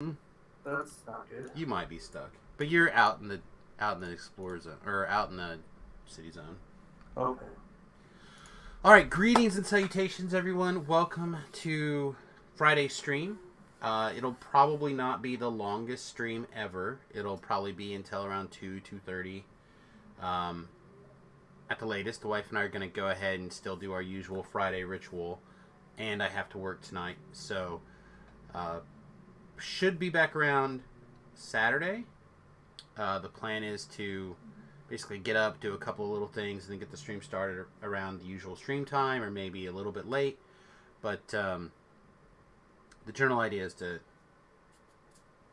That's not good. You might be stuck, but you're out in the explorer zone or out in the city zone. Okay. All right, greetings and salutations, everyone. Welcome to Friday's stream. It'll probably not be the longest stream ever. It'll probably be until around 2:30. At the latest, the wife and I are going to go ahead and still do our usual Friday ritual, and I have to work tonight, so should be back around Saturday. The plan is to basically get up, do a couple of little things, and then get the stream started around the usual stream time, or maybe a little bit late. But the general idea is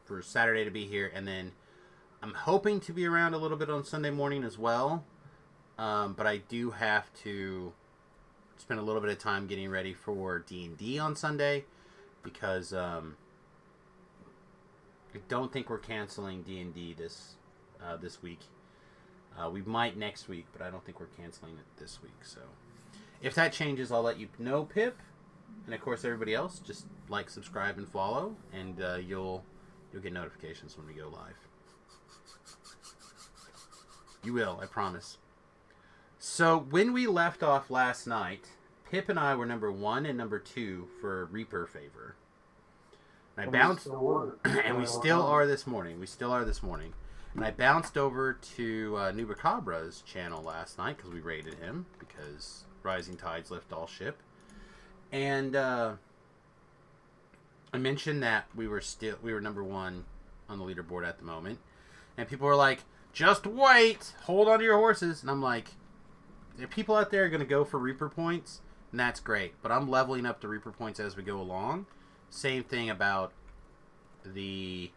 for Saturday to be here, and then I'm hoping to be around a little bit on Sunday morning as well. But I do have to spend a little bit of time getting ready for D&D on Sunday, because I don't think we're canceling D&D this week. We might next week, but I don't think we're canceling it this week. So if that changes, I'll let you know, Pip. And of course, everybody else, just like, subscribe, and follow, and you'll get notifications when we go live. You will, I promise. So when we left off last night, Pip and I were number 1 and number 2 for Reaper favor. And I bounced, and we still are this morning. And I bounced over to Nubacabra's channel last night because we raided him, because rising tides lift all ship. And I mentioned that we were number 1 on the leaderboard at the moment, and people were like, "Just wait, hold on to your horses." And I'm like, "If people out there are going to go for Reaper points, and that's great, but I'm leveling up the Reaper points as we go along." Same thing about the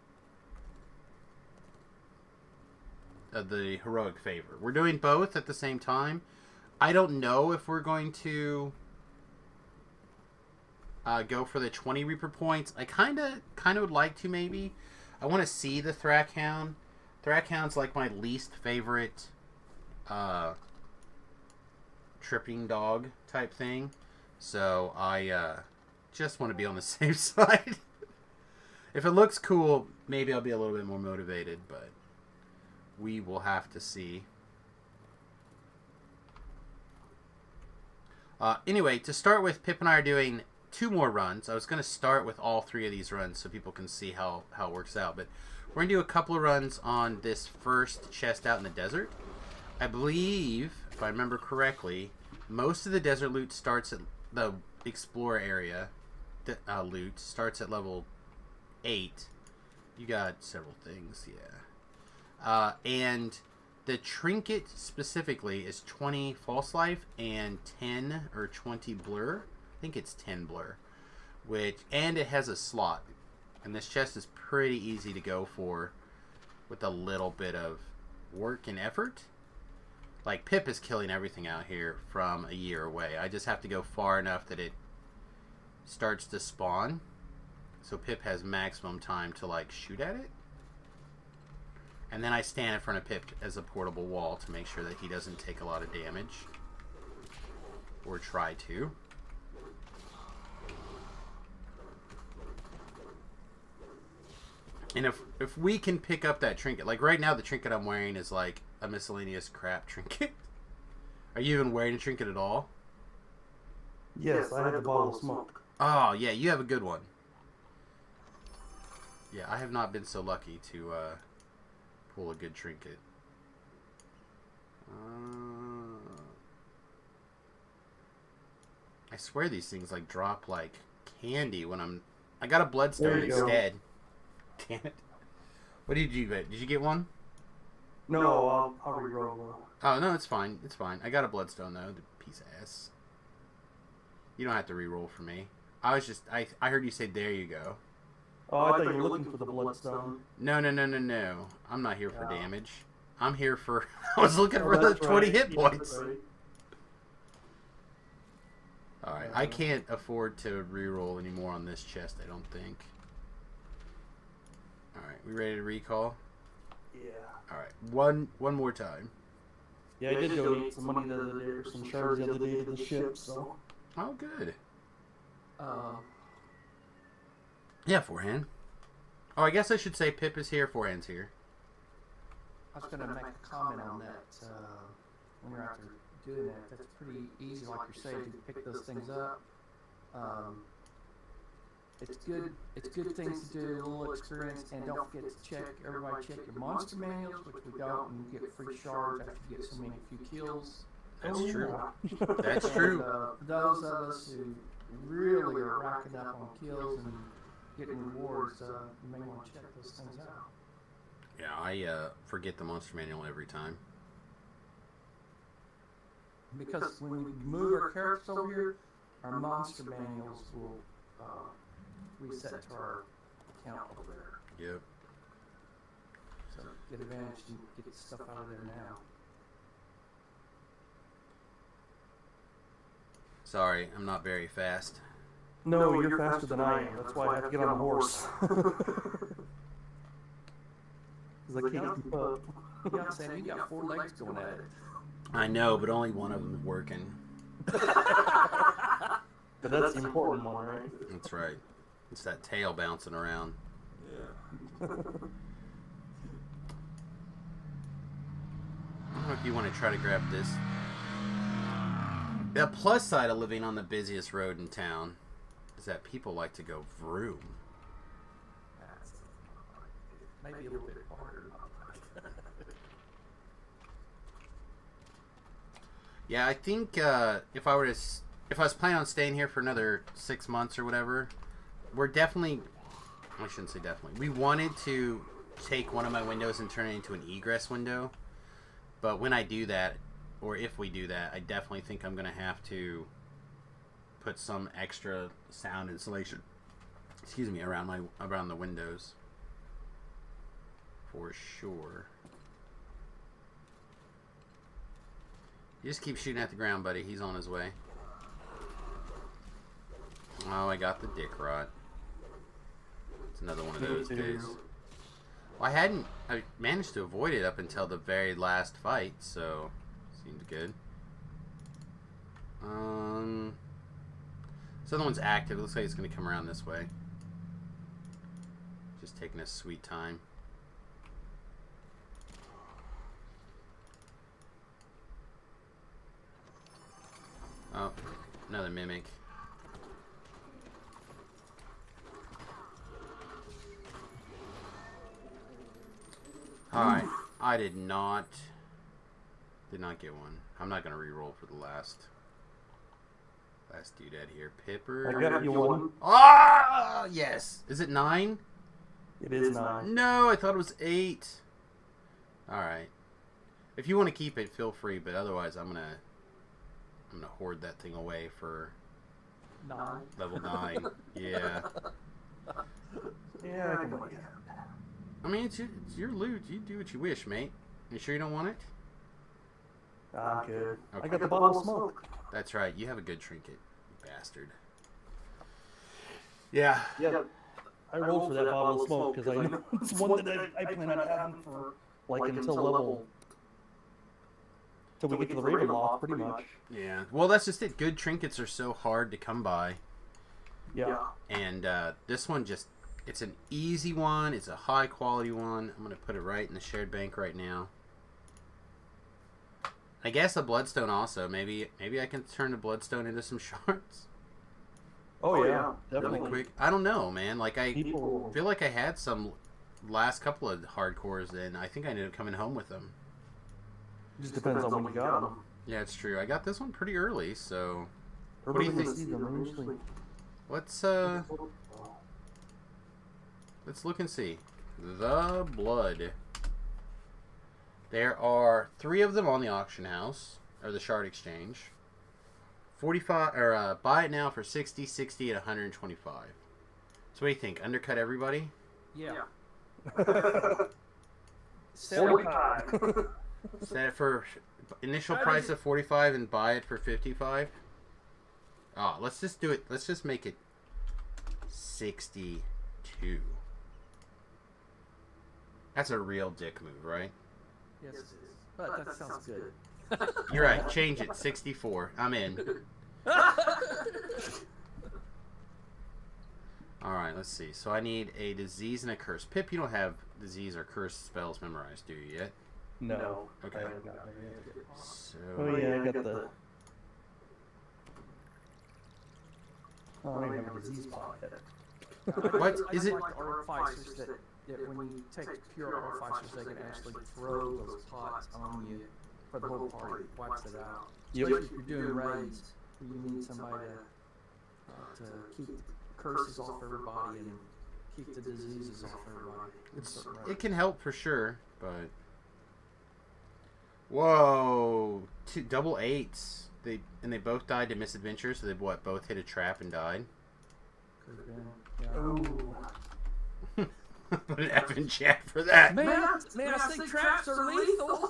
heroic favor. We're doing both at the same time. I don't know if we're going to go for the 20 Reaper points. I kind of would like to, maybe. I want to see the Thrackhound. Thrackhound's like my least favorite tripping dog type thing. So I just want to be on the safe side. If it looks cool, maybe I'll be a little bit more motivated, but we will have to see. Anyway, to start with, Pip and I are doing 2 more runs. I was going to start with all 3 of these runs so people can see how it works out, but we're going to do a couple of runs on this first chest out in the desert. I believe, if I remember correctly, most of the desert loot starts at the explorer area. Loot starts at level 8. You got several things, yeah. And the trinket specifically is 20 false life and 10 or 20 blur. I think it's 10 blur, and it has a slot. And this chest is pretty easy to go for with a little bit of work and effort. Like, Pip is killing everything out here from a year away. I just have to go far enough that it starts to spawn, so Pip has maximum time to, like, shoot at it. And then I stand in front of Pip as a portable wall to make sure that he doesn't take a lot of damage, or try to. And if we can pick up that trinket, like right now the trinket I'm wearing is like a miscellaneous crap trinket. Are you even wearing a trinket at all? Yes, I have the bottle of smoke. Oh, yeah, you have a good one. Yeah, I have not been so lucky to pull a good trinket. I swear these things like drop like candy when I got a bloodstone instead. Damn it. What did you get? Did you get one? No, I'll reroll. Oh, no, it's fine. It's fine. I got a bloodstone, though. The piece of ass. You don't have to reroll for me. I heard you say, "There you go." Oh, I thought you were looking for the bloodstone. No. I'm not here for damage. I'm here for... I was looking for the 20 hit points. Right. Alright, I can't afford to reroll anymore on this chest, I don't think. Alright, we ready to recall? Yeah. Alright, one more time. Yeah, I did donate some money the other day, or some shards the other day to the ship, so... Oh, good. Yeah, forehand. Oh, I guess I should say Pip is here, Forehand's here. I was going to make a comment on that. When you're out there doing that, that's pretty easy, like you say, to pick those things up. It's good. It's good things to do, a little experience, and don't forget to check. Everybody check your monster manuals, which we don't, and you get free shards after you get so many few kills. That's true. That's true. Those of us who really are racking up on kills and getting rewards, you may want to check those things out. Yeah, I forget the monster manual every time. Because when we move our characters over here, our monster manuals will reset to our account over there. Yep. So get advantage and get stuff out of there now. Sorry, I'm not very fast. No, you're faster than I am. That's why I have to get on a horse. Because I can't keep up. Yeah, Sam, you got 4 legs going at it. I know, but only one of them is working. But that's the important one, right? That's right. It's that tail bouncing around. Yeah. I don't know if you want to try to grab this. The plus side of living on the busiest road in town is that people like to go vroom. That's maybe a little bit harder. Yeah, I think if I was planning on staying here for another 6 months or whatever, we're definitely, I shouldn't say definitely, we wanted to take one of my windows and turn it into an egress window. But when I do that, or if we do that, I definitely think I'm going to have to put some extra sound insulation, excuse me, around the windows. For sure. You just keep shooting at the ground, buddy. He's on his way. Oh, I got the dick rot. It's another one of those days. Well, I managed to avoid it up until the very last fight, so seemed good. This other one's active. It looks like it's going to come around this way. Just taking a sweet time. Oh, another mimic. Alright, I did not get one. I'm not going to re-roll for the last doodad here. Pipper. I got you one. Ah, yes. Is it 9? It is 9. No, I thought it was 8. Alright. If you want to keep it, feel free, but otherwise I'm gonna hoard that thing away for 9. level 9. Yeah. Yeah, I can look at it. I mean, it's your loot. You do what you wish, mate. You sure you don't want it? I'm good. Okay. I got the bottle of smoke. That's right. You have a good trinket, you bastard. Yeah. Yeah. I rolled for that bottle of smoke because I know it's one that I plan on having for like until level. Till we get to the Ravenloft, pretty much. Yeah. Well, that's just it. Good trinkets are so hard to come by. Yeah. And this one just, it's an easy one. It's a high quality one. I'm going to put it right in the shared bank right now. I guess a bloodstone also. Maybe I can turn the bloodstone into some shards. Oh yeah, definitely. Really quick. I don't know, man. Like I People... feel like I had some last couple of hardcores, and I think I ended up coming home with them. It just depends on when you got them. Yeah, it's true. I got this one pretty early, so. What do you think? Let's look and see. The blood. There are 3 of them on the auction house or the shard exchange. 45 or buy it now for 60, 60 at 125. So what do you think? Undercut everybody? Yeah. 45. Set it for initial price of 45 and buy it for 55. Oh, let's just do it. Let's just make it 62. That's a real dick move, right? Yes, it is. But that sounds good. You're right. Change it. 64. I'm in. Alright, let's see. So I need a disease and a curse. Pip, you don't have disease or curse spells memorized, do you yet? No. Okay. I haven't got there yet. So... Oh yeah, I got the... Oh, I don't even have a disease pot yet. What is it? Like the artificers that when you take pure artificers, they can actually throw those pots on you for the whole party. Wipes it out. Yep. Especially if you're doing raids, you need somebody to keep curses off everybody and keep the diseases off everybody. It can help for sure, but... Whoa! Double 8s. They both died to misadventures, so they both hit a trap and died. Could've been, yeah. Ooh. Put an F in chat for that. Man, I think traps are lethal.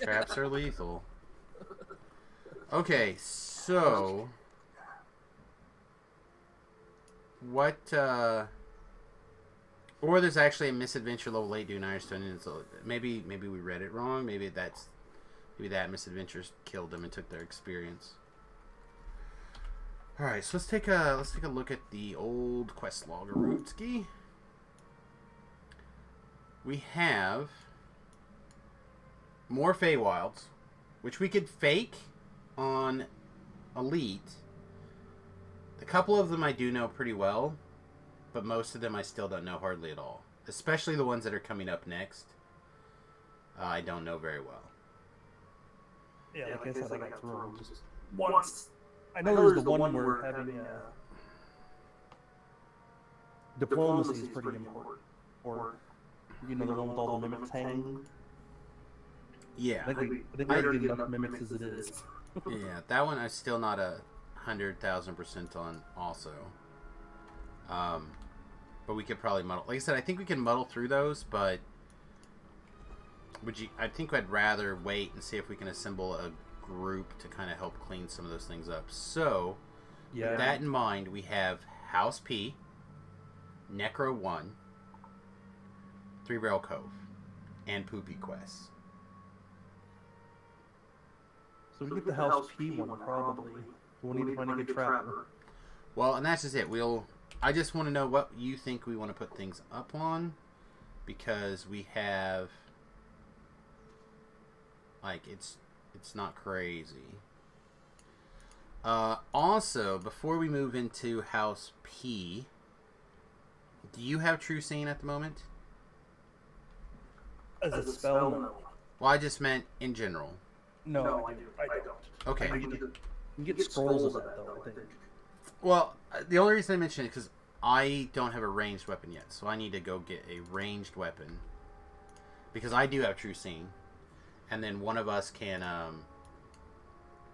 Traps are lethal. Okay, so... What, or there's actually a misadventure level 8 doing Ironstone, and maybe we read it wrong. Maybe that misadventures killed them and took their experience. All right, so let's take a look at the old quest log, Rootski. We have more Feywilds, which we could fake on Elite. A couple of them I do know pretty well, but most of them I still don't know hardly at all. Especially the ones that are coming up next. I don't know very well. Yeah, like I said, I got through just once. I know there's the one where having diplomacy is pretty important. Or, you know, the one with all the mimics hanging. Yeah. I think we already get enough mimics as it is. Yeah, that one I'm still not 100,000% on also. But we could probably muddle. Like I said, I think we can muddle through those, but I think I'd rather wait and see if we can assemble a group to kind of help clean some of those things up. So, Yeah. with that in mind, we have House P, Necro 1, Three Barrel Cove, and Poopy Quests. So we get the House P one probably. We'll need to find a good trapper. Well, and that's just it. I just want to know what you think we want to put things up on, because we have, like, it's not crazy. Also, before we move into House P, do you have True Seeing at the moment? As a spell, no. Well, I just meant in general. No, I don't. Okay. You can get scrolls of that, though, I think. Well, the only reason I mention it is because I don't have a ranged weapon yet, so I need to go get a ranged weapon. Because I do have True Seeing, and then one of us can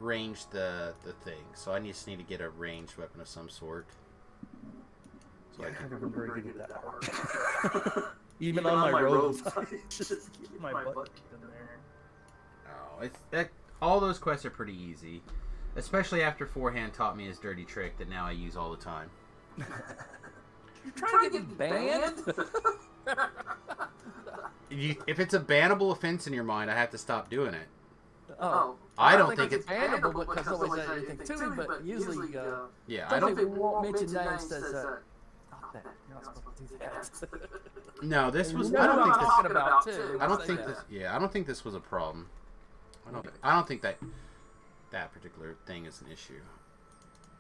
range the thing. So I just need to get a ranged weapon of some sort. So Yeah, I've never been very good at that part. Even on my robes, I just get my butt in there. Oh, all those quests are pretty easy. Especially after Forehand taught me his dirty trick that now I use all the time. You're trying to get me banned? If it's a bannable offense in your mind, I have to stop doing it. Oh. I don't think it's bannable because always says anything to me, but usually, yeah, I don't think we won't mention names says, stop that. You're not supposed to do that. No, this was, I don't think this was a problem. I don't think that particular thing is an issue.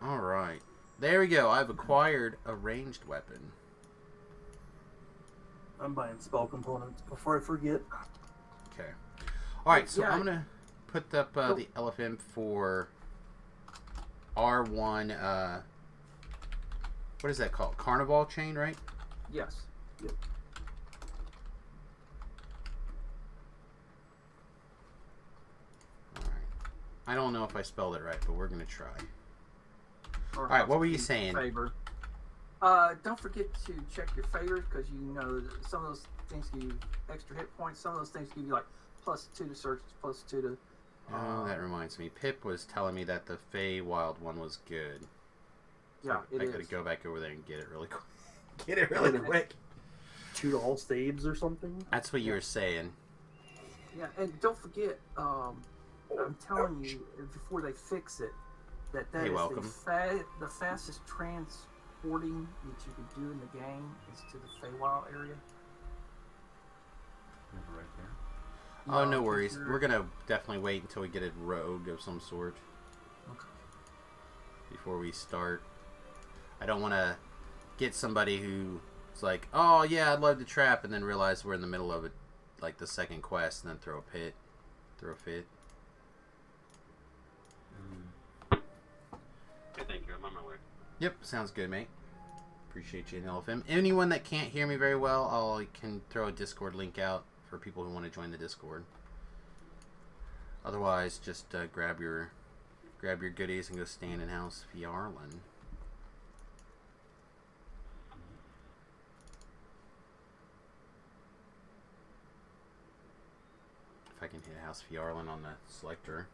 Alright. There we go. I've acquired a ranged weapon. I'm buying spell components before I forget. Okay. Alright, so I'm going to put up the LFM for R1, what is that called? Carnival chain, right? Yes. Yep. I don't know if I spelled it right, but we're going to try. Alright, what were you saying? Favor. Don't forget to check your favors, because you know that some of those things give you extra hit points. Some of those things give you like +2 to search, +2 to... Oh, that reminds me. Pip was telling me that the Feywild one was good. So Yeah, I gotta go back over there and get it really quick. Get it really quick. 2 to all staves or something? That's what you were saying. Yeah, and don't forget, I'm telling you, before they fix it, that You're is welcome. the fastest teleporting that you could do in the game is to the Feywild area. Right there. Oh, no worries. We're gonna definitely wait until we get a rogue of some sort. Okay. Before we start. I don't want to get somebody who's like, oh yeah, I'd love to trap, and then realize we're in the middle of it, like the second quest, and then throw a fit. Okay, thank you. I'm on my way. Yep, sounds good, mate. Appreciate you, LFM. Anyone that can't hear me very well, I can throw a Discord link out for people who want to join the Discord. Otherwise, just grab your goodies and go stand in House Fjarlin. If I can hit House Fjarlin on the selector.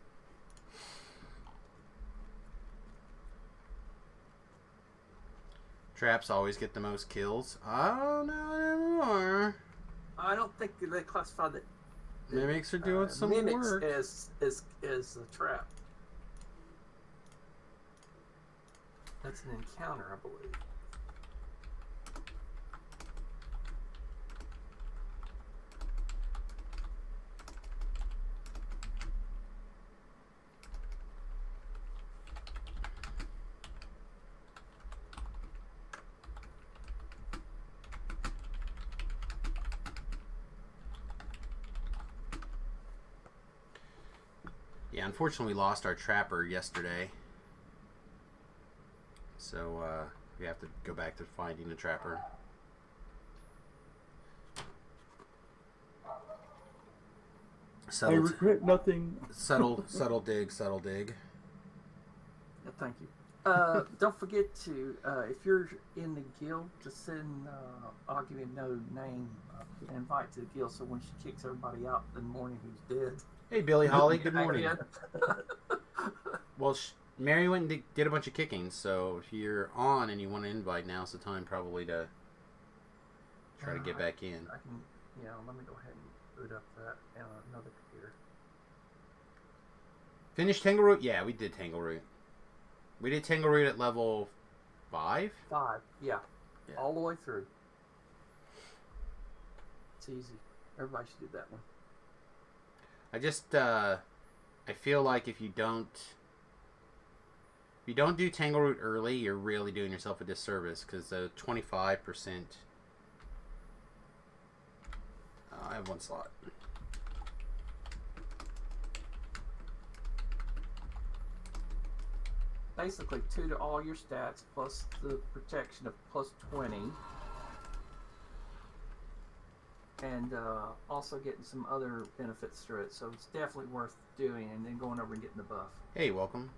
Traps always get the most kills. I don't know anymore. I don't think they classify that Mimics are doing some mimics work. as a trap. That's an encounter, I believe. Yeah, unfortunately we lost our trapper yesterday. So we have to go back to finding the trapper. I regret nothing. Subtle dig. Yeah, thank you. Don't forget to, if you're in the guild, just send Augie no name invite to the guild, so when she kicks everybody out in the morning who's dead. Hey, Billy Holly, good morning. Well, Mary went and did a bunch of kicking, so if you're on and you want to invite, now's the time probably to try to get back in. I can, let me go ahead and boot up that another computer. Finish Tangleroot? Yeah, we did Tangleroot. We did Tangleroot at level 5? 5, yeah. Yeah. All the way through. It's easy. Everybody should do that one. I just, I feel like if you don't do Tangleroot early, you're really doing yourself a disservice, because the 25%... I have one slot. Basically 2 to all your stats, plus the protection of plus 20. And also getting some other benefits through it, so it's definitely worth doing, and then going over and getting the buff. Hey, welcome.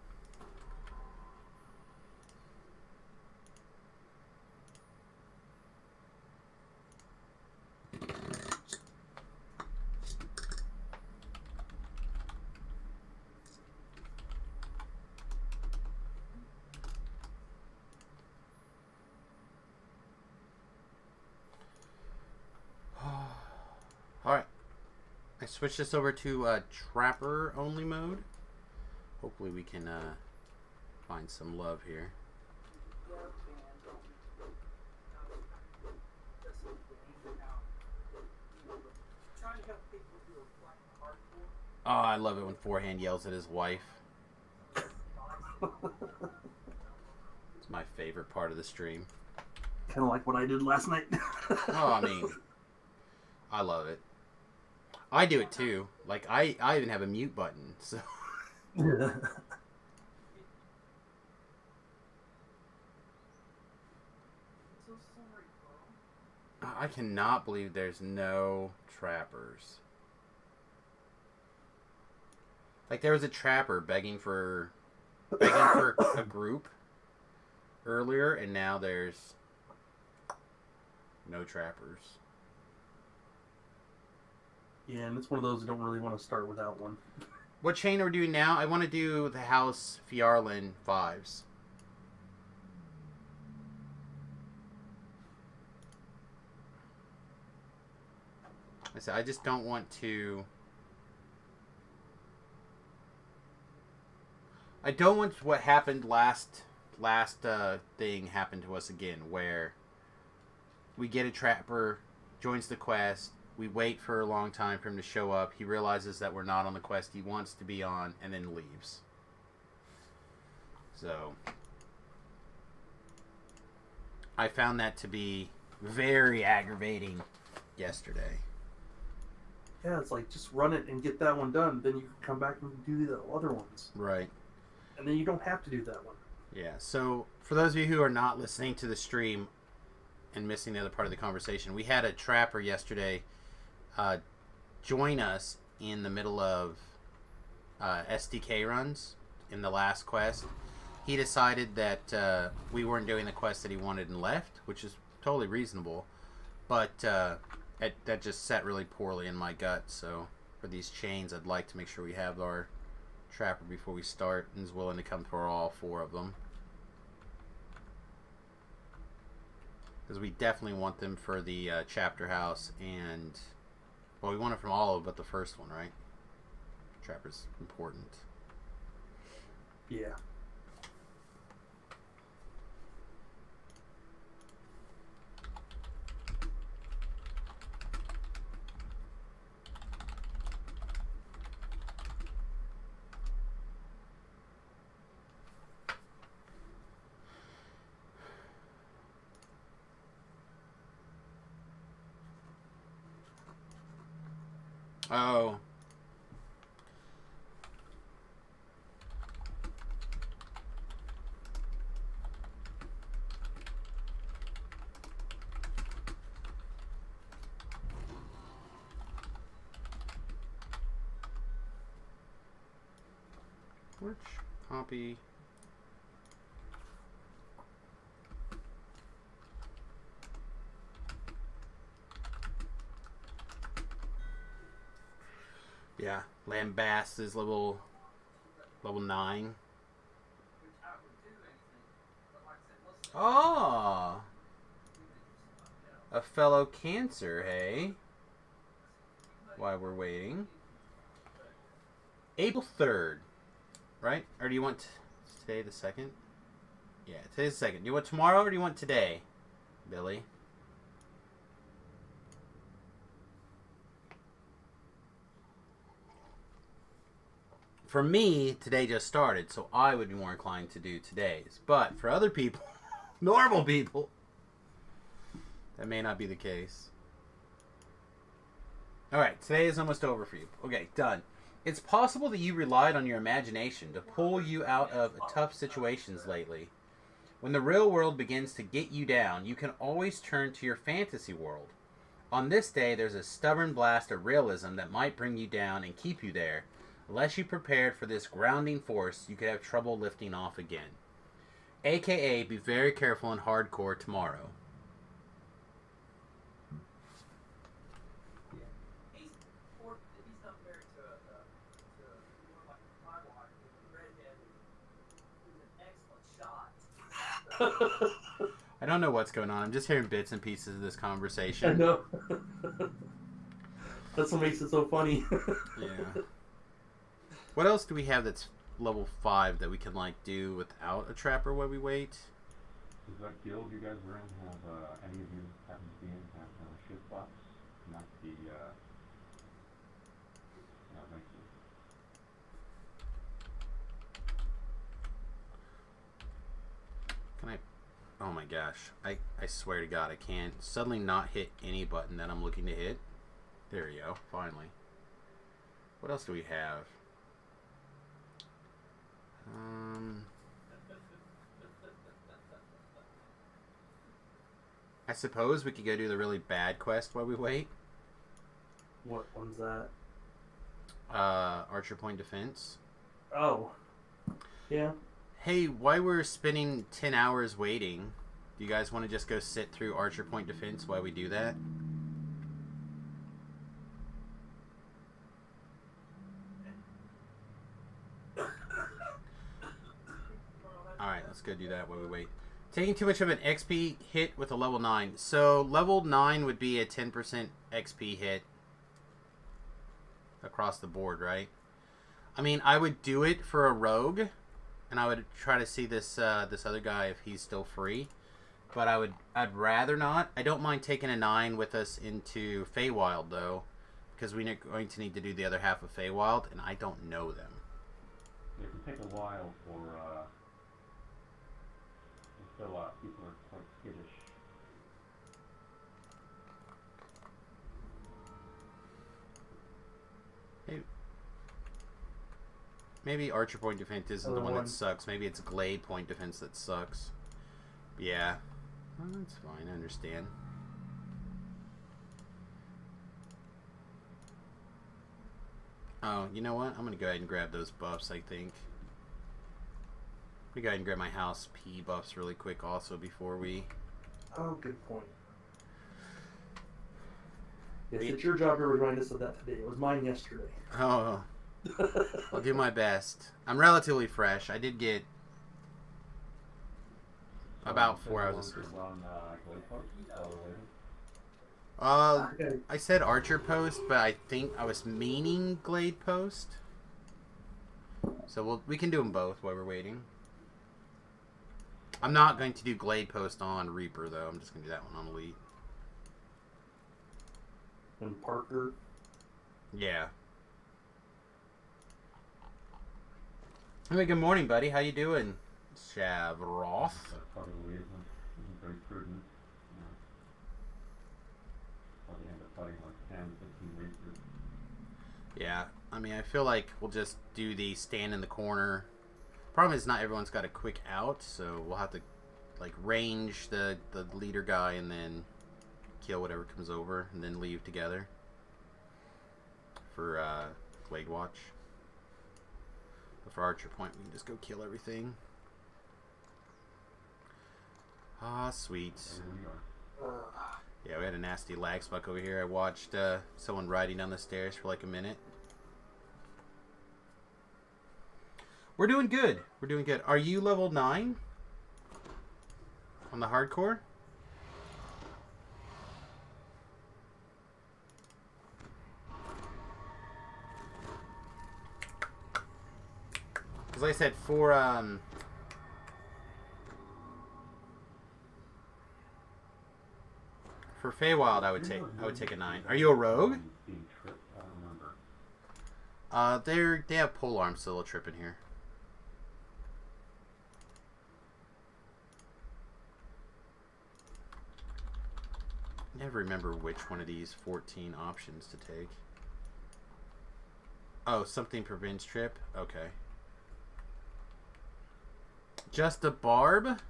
Alright. I switched this over to Trapper only mode. Hopefully we can find some love here. Oh, I love it when Forehand yells at his wife. It's my favorite part of the stream. Kind of like what I did last night. Oh, I mean, I love it. I do it too. Like, I even have a mute button, so... I cannot believe there's no trappers. Like, there was a trapper begging for a group earlier, and now there's no trappers. Yeah, and it's one of those you don't really want to start without one. What chain are we doing now? I want to do the House Fjarlin 5s. I said I just don't want to... I don't want what happened last last thing happened to us again, where we get a trapper, joins the quest, we wait for a long time for him to show up, he realizes that we're not on the quest he wants to be on, and then leaves. So, I found that to be very aggravating yesterday. Yeah, it's like, just run it and get that one done, then you can come back and do the other ones. Right. And then you don't have to do that one. Yeah, so for those of you who are not listening to the stream and missing the other part of the conversation, we had a trapper yesterday join us in the middle of SDK runs in the last quest. He decided that we weren't doing the quest that he wanted and left, which is totally reasonable, but that just sat really poorly in my gut. So for these chains, I'd like to make sure we have our trapper before we start and is willing to come for all 4 of them, because we definitely want them for the chapter house, and well, we want it from all of but the first one, right? Trapper's important. Yeah. Oh. Which copy? Yeah, Lambast is level 9. Oh, a fellow Cancer, hey? While we're waiting, April 3rd, right? Or do you want today the 2nd? Yeah, today's the 2nd. Do you want tomorrow or do you want today, Billy? For me, today just started, so I would be more inclined to do today's. But for other people, normal people, that may not be the case. Alright, today is almost over for you. Okay, done. It's possible that you relied on your imagination to pull you out of tough situations lately. When the real world begins to get you down, you can always turn to your fantasy world. On this day, there's a stubborn blast of realism that might bring you down and keep you there. Unless you prepared for this grounding force, you could have trouble lifting off again. AKA, be very careful in hardcore tomorrow. He's not married to like a Bible hiker with a redhead who's an excellent shot. I don't know what's going on. I'm just hearing bits and pieces of this I conversation. know. That's what makes it so funny. Yeah. What else do we have that's level 5 that we can like do without a trapper while we wait? Does that guild you guys were in have any of you happen to be in have shift box? Not the no, thank you. Can I? Oh my gosh! I swear to God, I can't suddenly not hit any button that I'm looking to hit. There we go. Finally. What else do we have? I suppose we could go do the really bad quest while we wait. What one's that? Archer Point Defense. Oh. Yeah. Hey, while we're spending 10 hours waiting, do you guys want to just go sit through Archer Point Defense while we do that? Alright, let's go do that while we wait. Taking too much of an XP hit with a level 9. So, level 9 would be a 10% XP hit across the board, right? I mean, I would do it for a rogue and I would try to see this this other guy if he's still free. But I'd rather not. I don't mind taking a 9 with us into Feywild though, because we're going to need to do the other half of Feywild, and I don't know them. It can take a while for to fill out. People are quite skittish. Maybe Archer Point Defense isn't the one that sucks. Maybe it's Glade Point Defense that sucks. Yeah. Well, that's fine. I understand. Oh, you know what? I'm going to go ahead and grab those buffs, I think. I'm going to go ahead and grab my House P buffs really quick also before we... Oh, good point. Yes, it's your job to remind us of that today. It was mine yesterday. Oh. I'll do my best. I'm relatively fresh. I did get about 4 hours of sleep. I said Archer Post, but I think I was meaning Glade Post. So we can do them both while we're waiting. I'm not going to do Glade Post on Reaper, though. I'm just going to do that one on Elite. And Parker. Yeah. Hey, good morning, buddy. How you doing? Shavroth. That probably isn't very prudent. Probably end up fighting like 10, 15 Reapers. Yeah, I mean, I feel like we'll just do the stand in the corner. Problem is, not everyone's got a quick out, so we'll have to like range the leader guy and then kill whatever comes over, and then leave together for Glade Watch. But for Archer Point, we can just go kill everything. Ah, sweet. Yeah, we had a nasty lag spike over here. I watched someone riding down the stairs for like a minute. We're doing good. We're doing good. Are you level 9? On the hardcore? Because like I said, for Feywild, I would take a 9. Are you a rogue? They have polearm solo trip in here. Never remember which one of these 14 options to take. Oh, something prevents trip? Okay. Just a barb?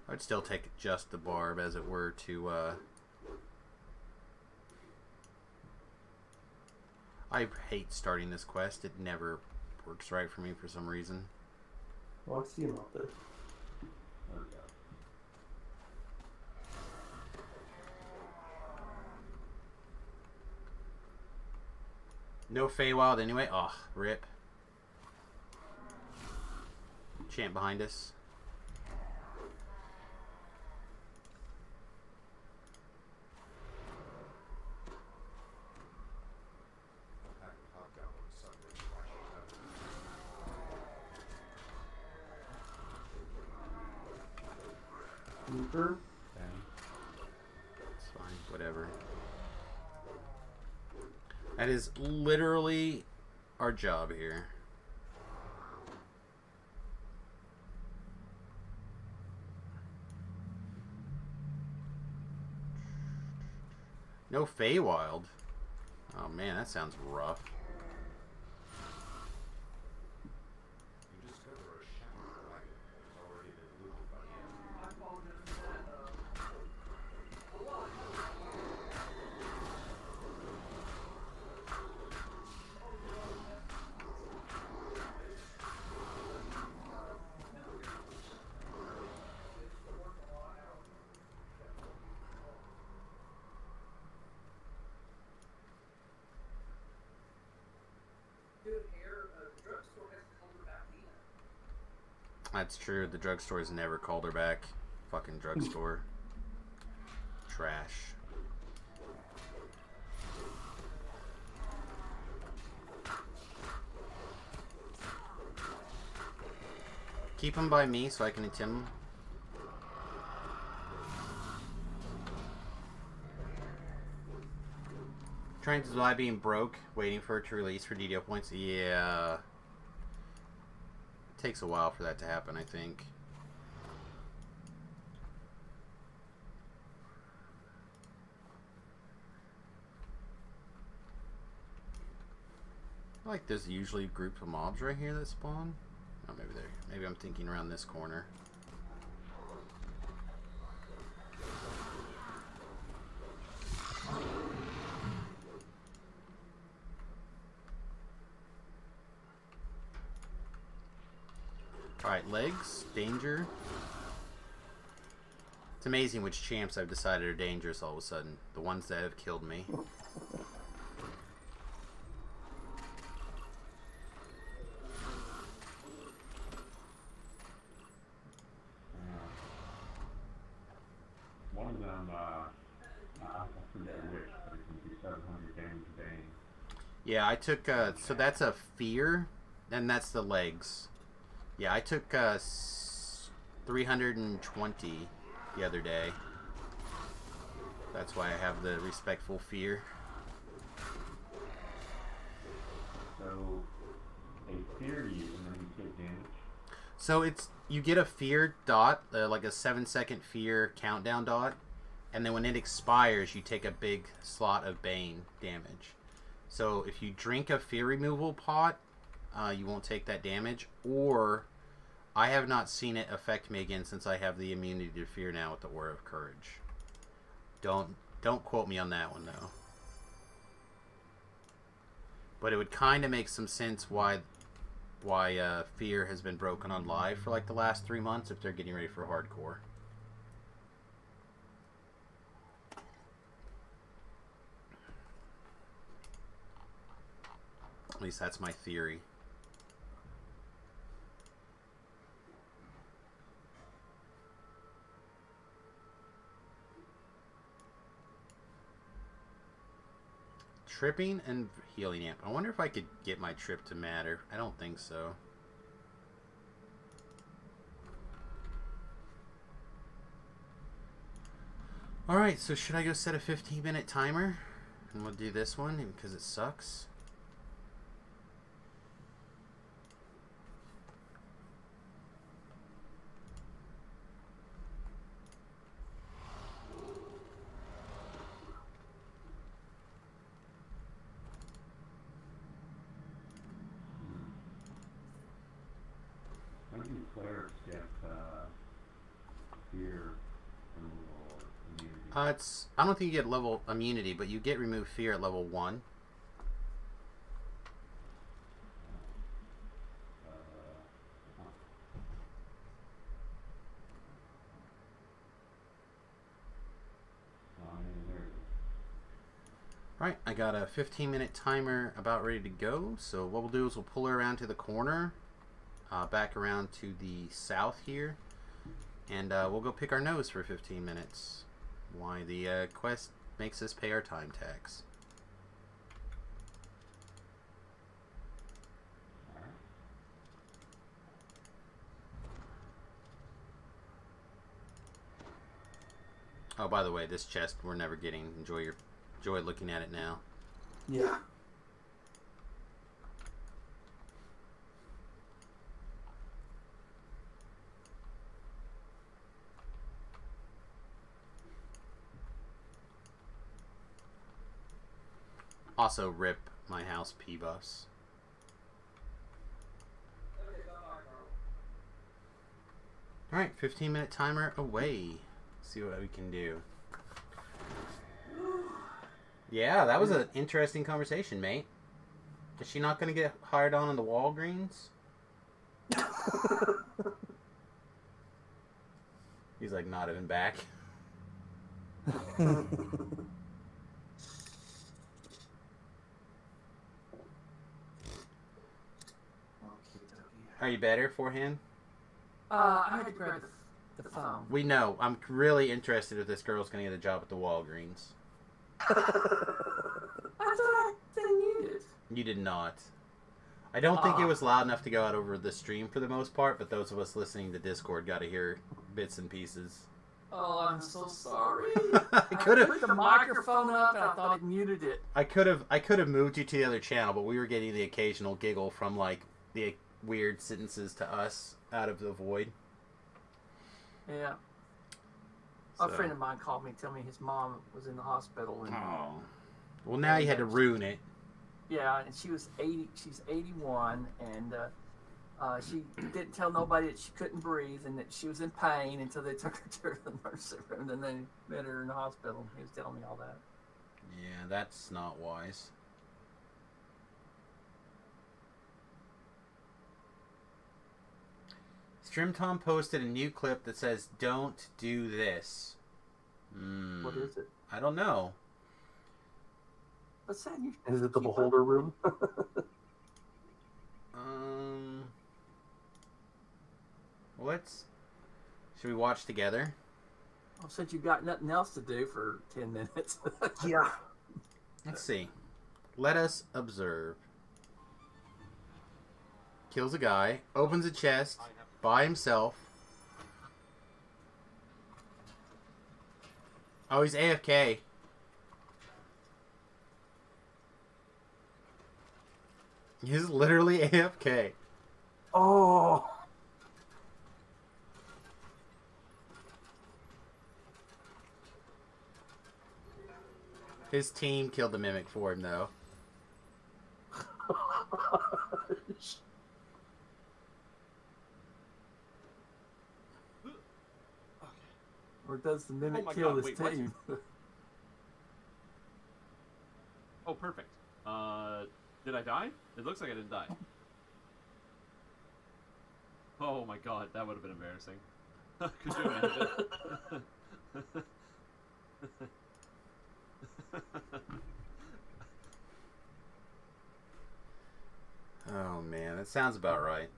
I'd still take just the barb, as it were, to, I hate starting this quest. It never works right for me for some reason. Well, I see him out there. No Feywild anyway. Oh, rip. Champ behind us. Looper. It's fine, whatever. That is literally our job here. No Feywild. Oh man, that sounds rough. That's true. The drugstore has never called her back. Fucking drugstore. Trash. Keep them by me so I can attempt them. Trying to die being broke, waiting for it to release for DDO points. Yeah. It takes a while for that to happen, I think. I feel like there's usually groups of mobs right here that spawn. Oh, maybe I'm thinking around this corner. Alright, legs, danger. It's amazing which champs I've decided are dangerous all of a sudden. The ones that have killed me. One of them, I forget which, but it can do 700 damage a day. Yeah, I took, so that's a fear, and that's the legs. Yeah, I took 320 the other day. That's why I have the respectful fear. So, they fear you and then you take damage? So you get a fear dot, like a 7-second fear countdown dot, and then when it expires, you take a big slot of Bane damage. So if you drink a fear removal pot, you won't take that damage, or I have not seen it affect me again since I have the immunity to fear now with the Aura of Courage. Don't quote me on that one though. But it would kind of make some sense why fear has been broken on live for like the last 3 months if they're getting ready for hardcore. At least that's my theory. Tripping and healing amp. I wonder if I could get my trip to matter. I don't think so. Alright, so should I go set a 15-minute timer? And we'll do this one because it sucks. When do clerics get fear removal or immunity? I don't think you get level immunity, but you get remove fear at level 1. Alright, I got a 15-minute timer about ready to go. So what we'll do is we'll pull her around to the corner, back around to the south here, and we'll go pick our nose for 15 minutes. Why the quest makes us pay our time tax. Oh, by the way, this chest we're never getting. Enjoy looking at it now. Yeah. Also, rip my house P-Bus. Alright, 15-minute timer away. See what we can do. Yeah, that was an interesting conversation, mate. Is she not going to get hired on in the Walgreens? He's like not even back. Are you better forehand? I had to grab the phone. We know. I'm really interested if this girl's going to get a job at the Walgreens. I thought I didn't need it. You did not. I don't think it was loud enough to go out over the stream for the most part, but those of us listening to Discord got to hear bits and pieces. Oh, I'm so sorry. I could have put the microphone up and I thought it muted it. I could have moved you to the other channel, but we were getting the occasional giggle from like the weird sentences to us out of the void. Yeah. So. A friend of mine called me and told me his mom was in the hospital. And, well, now you had to ruin it. Yeah, and she was 80. She's 81, and she didn't tell nobody that she couldn't breathe and that she was in pain until they took her to the nursing room. And then they met her in the hospital. He was telling me all that. Yeah, that's not wise. StrimTom posted a new clip that says, "Don't do this." What is it? I don't know. What's that? Is it the Beholder room? Should we watch together? Well, since you've got nothing else to do for 10 minutes. Yeah. Let's see. Let us observe. Kills a guy, opens a chest by himself. Oh, he's AFK. He's literally AFK. Oh. His team killed the mimic for him, though. Or does the mimic kill his team? Oh, perfect. Did I die? It looks like I didn't die. Oh my god, that would have been embarrassing. Could you imagine? Oh man, that sounds about right.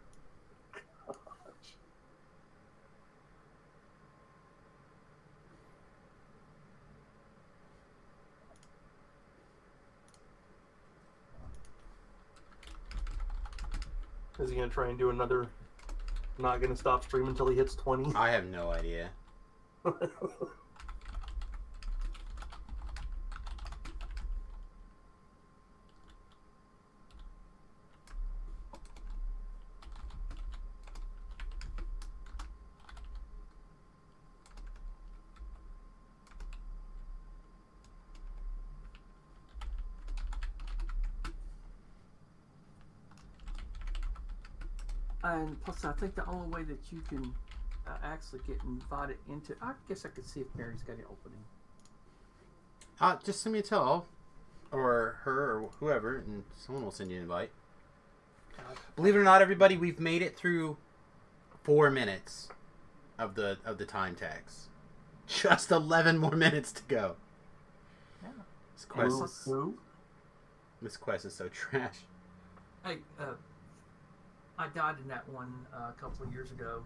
Is he gonna try and do another? Not gonna stop stream until he hits 20. I have no idea. And plus, I think the only way that you can actually get invited into... I guess I could see if Mary's got an opening. Just send me a tell. Or her, or whoever, and someone will send you an invite. Believe it or not, everybody, we've made it through 4 minutes of the time tags. Just 11 more minutes to go. Yeah. This quest is so trash. Hey, I died in that one a couple of years ago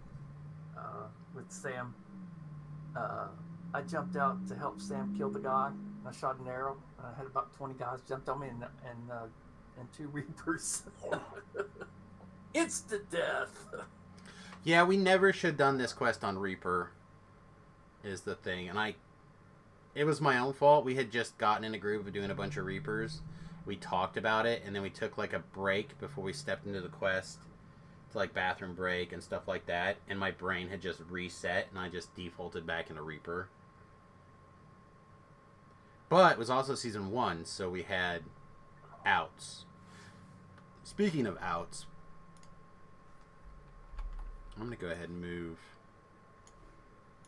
with Sam. I jumped out to help Sam kill the guy. I shot an arrow. I had about 20 guys jumped on me and 2 Reapers. Instant death. Yeah, we never should have done this quest on Reaper, is the thing. And it was my own fault. We had just gotten in a groove of doing a bunch of Reapers. We talked about it, and then we took like a break before we stepped into the quest. To like bathroom break and stuff like that, and my brain had just reset and I just defaulted back into Reaper. But it was also season 1, so we had outs. Speaking of outs, I'm gonna go ahead and move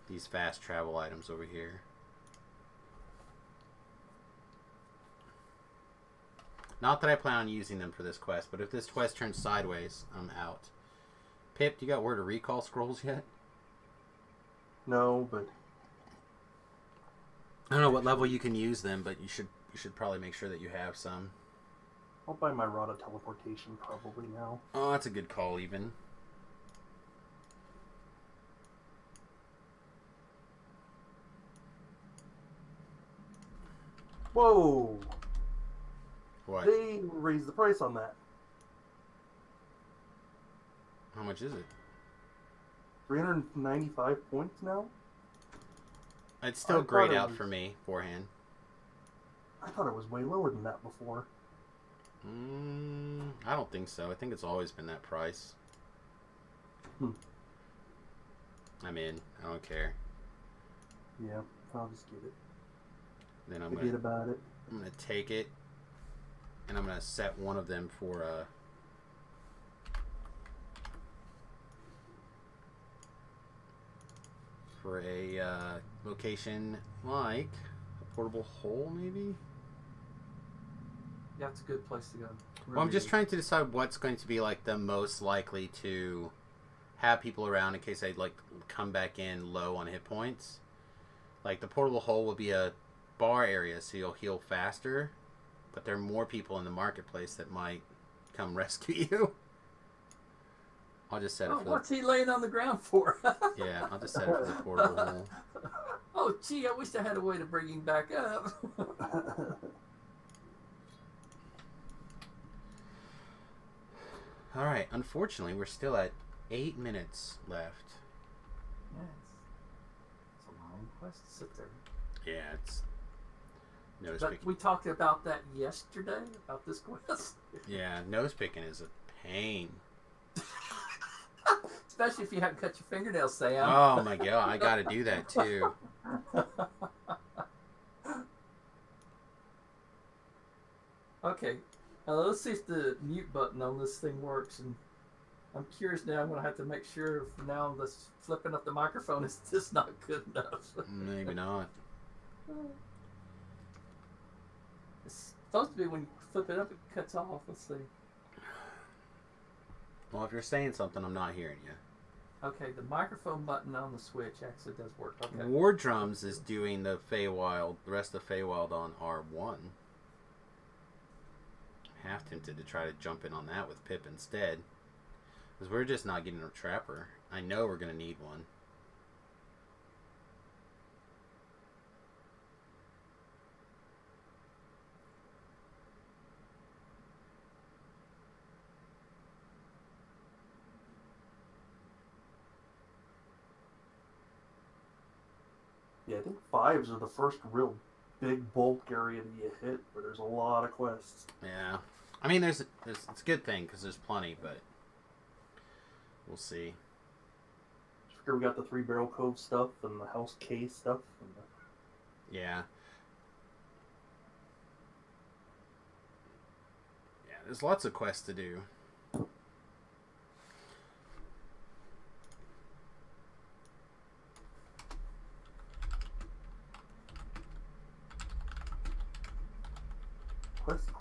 these fast travel items over here. Not that I plan on using them for this quest, but if this quest turns sideways, I'm out. Pip, do you got Word of Recall scrolls yet? No, but I don't know what level you can use them, but you should probably make sure that you have some. I'll buy my Rod of Teleportation probably now. Oh, that's a good call, even. Whoa! What? They raised the price on that. How much is it? 395 points now? It's still I grayed thought it out was- for me, forehand. I thought it was way lower than that before. I don't think so. I think it's always been that price. I'm in. I don't care. Yeah, I'll just get it. Then I'm Forget about it. gonna take it, and I'm gonna set one of them for a location like a portable hole, maybe. Yeah, it's a good place to go. Well, I'm Really just is. trying to decide what's going to be like the most likely to have people around in case they like come back in low on hit points. Like the portable hole will be a bar area, so you'll heal faster, but there are more people in the marketplace that might come rescue you. I'll just set it Oh, for what's he laying on the ground for? yeah, I'll just set it for the portable hole. Oh, gee, I wish I had a way to bring him back up. All right, unfortunately, we're still at 8 minutes left. Yes. It's a long quest to sit there. Yeah, it's nose But picking. we talked about that yesterday, about this quest. Yeah, nose picking is a pain. Especially if you haven't cut your fingernails, Sam. Oh my god, I gotta do that too. Okay, let's see if the mute button on this thing works. And I'm curious now. I'm gonna have to make sure if now this flipping up the microphone is just not good enough. Maybe not. It's supposed to be when you flip it up, it cuts off. Let's see. Well, if you're saying something, I'm not hearing you. Okay, the microphone button on the Switch actually does work. Okay. War Drums is doing the Feywild, the rest of Feywild on R1. I'm half tempted to try to jump in on that with Pip instead. Because we're just not getting a trapper. I know we're going to need one. Yeah, I think 5s are the first real big bulk area that you hit, where there's a lot of quests. Yeah. I mean, it's a good thing because there's plenty, but we'll see. Figure we got the 3 Barrel Cove stuff and the House K stuff. And Yeah. Yeah, there's lots of quests to do.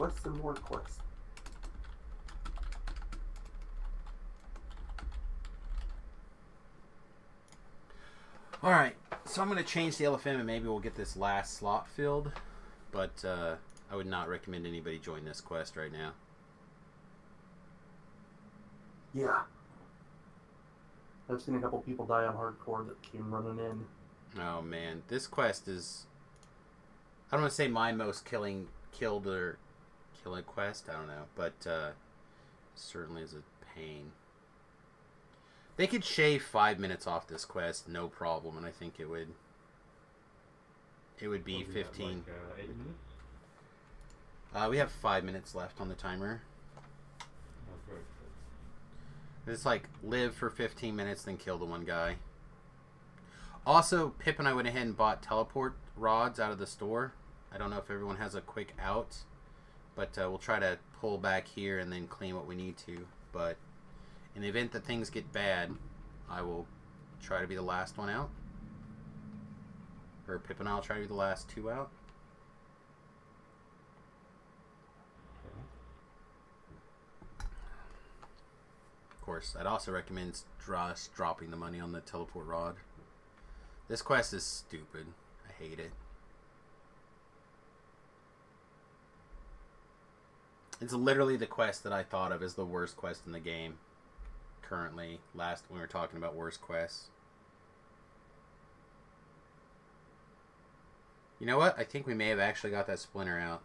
quests and more quests. Alright, so I'm going to change the LFM and maybe we'll get this last slot filled. But I would not recommend anybody join this quest right now. Yeah. I've seen a couple people die on hardcore that came running in. Oh man, this quest is... I don't want to say my most killing quest, I don't know. But certainly is a pain. They could shave 5 minutes off this quest, no problem, and I think it would be What do we have, 15. like, 8 minutes? We have 5 minutes left on the timer. Oh, good. It's like live for 15 minutes, then kill the one guy. Also, Pip and I went ahead and bought teleport rods out of the store. I don't know if everyone has a quick out, but we'll try to pull back here and then clean what we need to. But in the event that things get bad, I will try to be the last one out. Or Pip and I will try to be the last 2 out. Of course, I'd also recommend dropping the money on the teleport rod. This quest is stupid. I hate it. It's literally the quest that I thought of as the worst quest in the game. Currently, when we were talking about worst quests. You know what? I think we may have actually got that splinter out.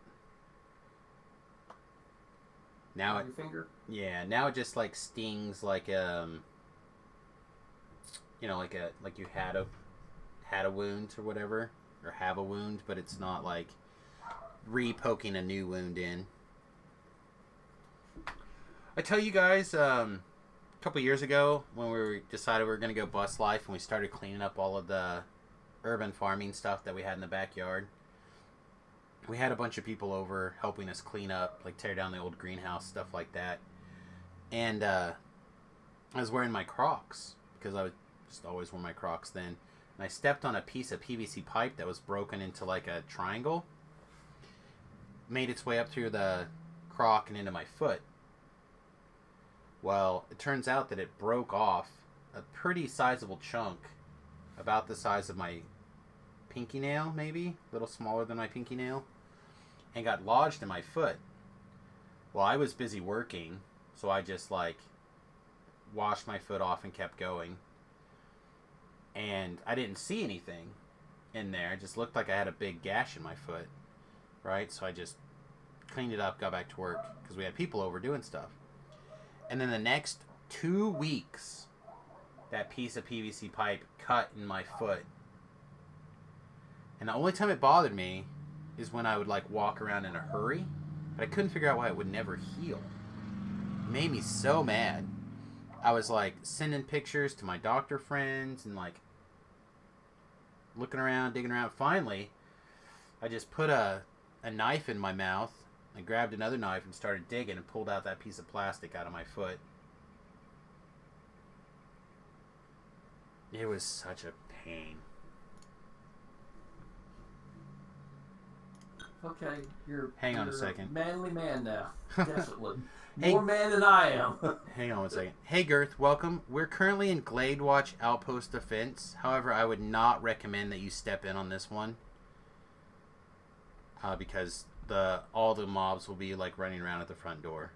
Now on your finger. Yeah, now it just like stings like you know, like you had a wound or whatever, or have a wound, but it's not like re-poking a new wound in. I tell you guys, a couple years ago when we decided we were going to go bus life and we started cleaning up all of the urban farming stuff that we had in the backyard, we had a bunch of people over helping us clean up, like tear down the old greenhouse, stuff like that. And I was wearing my Crocs because I would just always wear my Crocs then. And I stepped on a piece of PVC pipe that was broken into like a triangle. Made its way up through the Croc and into my foot. Well, it turns out that it broke off a pretty sizable chunk, about the size of my pinky nail, maybe, a little smaller than my pinky nail, and got lodged in my foot. Well, I was busy working, so I just like washed my foot off and kept going. And I didn't see anything in there. It just looked like I had a big gash in my foot, right? So I just cleaned it up, got back to work, because we had people over doing stuff. And then the next 2 weeks, that piece of PVC pipe cut in my foot. And the only time it bothered me is when I would like walk around in a hurry. But I couldn't figure out why it would never heal. It made me so mad. I was like sending pictures to my doctor friends and like looking around, digging around. Finally, I just put a knife in my mouth. I grabbed another knife and started digging and pulled out that piece of plastic out of my foot. It was such a pain. Okay, Hang on a you're second. Manly man now. Definitely. Hey. More man than I am. Hang on one second. Hey Girth, welcome. We're currently in Glade Watch Outpost Defense. However, I would not recommend that you step in on this one. Because all the mobs will be like running around at the front door.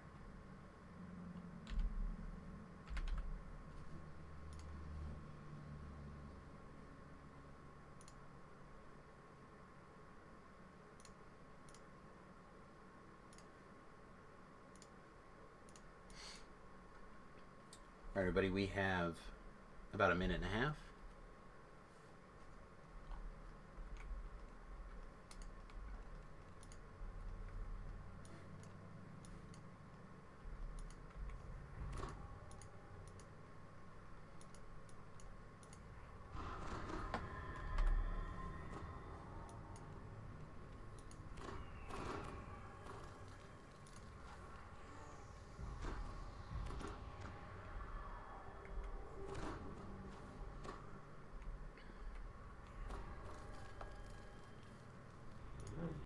All right, everybody, we have about a minute and a half.